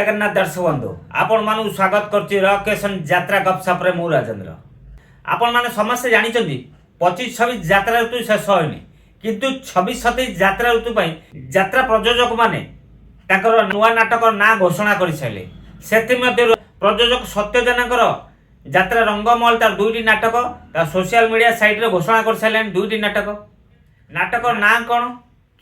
जगन्नाथ दर्शक बंधु आपण मानू स्वागत करछि रकेशन यात्रा गपसप रे मु राजेंद्र। आपण माने समस्त जानिछन्ती 25-26 यात्रा ऋतु शेष होइनी किंतु 26-27 यात्रा ऋतु पई यात्रा प्रयोजक माने ताकर नुवा नाटक ना घोषणा करि साइले। सेति मध्ये प्रयोजक सत्यजनकर यात्रा रंगमहल तार दुईटी नाटक ता सोशल मीडिया साइट रे घोषणा कर साइले। दुईटी नाटक ना कौन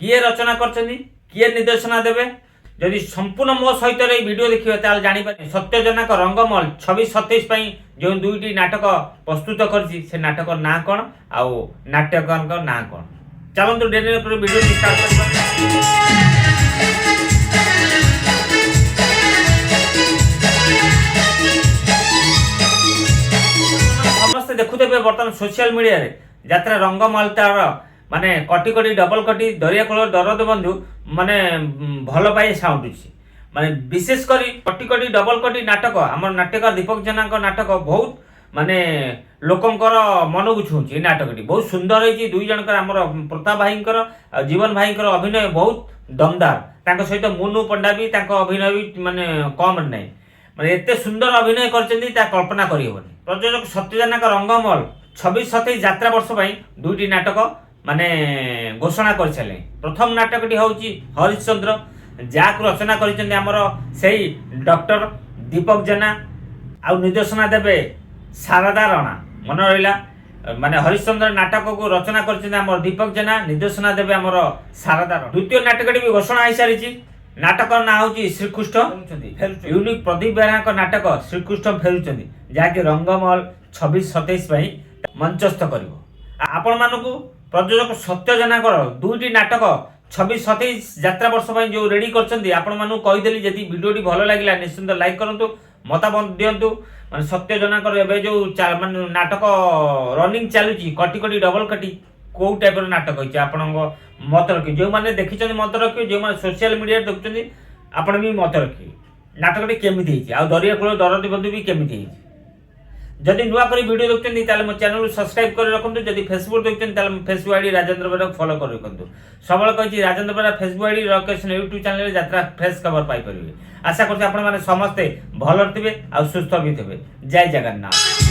किए रचना करछन्ती किए निर्देशना देबे जदि संपूर्ण मो सहित वीडियो देखिए ताल जानी पारे सत्यजनक रंगमहल 26-27 जो दुईटी नाटक प्रस्तुत करछि से नाटक ना कौन आउ नाटकन ना कौन चलंतु डेली पर वीडियो स्टार्ट करबा। समस्त देखुते बर्तमान सोशल मीडिया रे यात्रा रंगमहल तार माने कटी कटी डबल कटी दरिया कूल दरद बंधु माने भल पाई साउंडुछि माने विशेष करी कटी कटी डबल कटी नाटक हमर नाट्यकार दीपक जेना नाटक बहुत माने लोकंकर मन को छुची। नाटकटी बहुत सुंदर है। दुई जनकर हमर प्रताप भाईंकर जीवन भाईंकर अभिनय बहुत दमदार। तांको सहित मुनु पंडा भी तांको अभिनय भी माने कम नै माने एते सुंदर अभिनय करचंदी ता कल्पना करि होबनी। प्रयोजक सत्यजनक रंगमहल 26-27 यात्रा वर्ष पई दुईटी नाटक माने घोषणा कर सारे। प्रथम नाटकटी होची हरिश्चंद्र जाक रचना करिसेंती हमर सेही डॉक्टर दीपक जेना आउ निर्देशना देबे शारदा राणा मन रहिला माने हरिश्चंद्र नाटक को रचना करिसेंती हमर दीपक जेना निर्देशना देबे हमर शारदा राणा। द्वितीय नाटकटी भी घोषणा आइ सारिछि। नाटक ना होची श्रीकृष्ण यूनिक प्रदीप बेहरा को नाटक श्रीकृष्ण फेरुचंती जाके रंगमहल 26-27 पई मंचस्थ करिवो। आपण मानकू प्रयोजक सत्यजनकर दुईटी नाटक 26-27 यात्रा वर्ष पर जो रेडी करछन्ती आपण मानु कहिदेली जदि वीडियोटी भलो लागिला निश्चित लाइक करंतु मतामत दियंतु। माने सत्यजनकर एबे जो माने नाटक रनिंग चालुची कटी कटी डबल कटी को टाइप रो नाटक होइछ आपण मत रखि जो माने देखिछन्ती मत रखि जो माने सोशल मीडिया देखछन्ती आपण भी मत रखि नाटकटी केमिति हिची आ दरिया कूल दरदी बंधु भी केमिति हिची। जदि नुआ करी वीडियो देखते ताले मो चैनल सब्सक्राइब कर रखंतु। जदि फेसबुक देखते ताले फेसबुक आईडी राजेंद्र बेरा फॉलो कर रखंतु। सबल कहि राजेंद्र बेरा फेसबुक आईडी रकेशन यूट्यूब चैनल रे यात्रा फ्रेश खबर पाई परिबे। आशा करते आपण माने समस्त भलो थिबे आ सुस्थ भी थिबे। जय जगन्नाथ।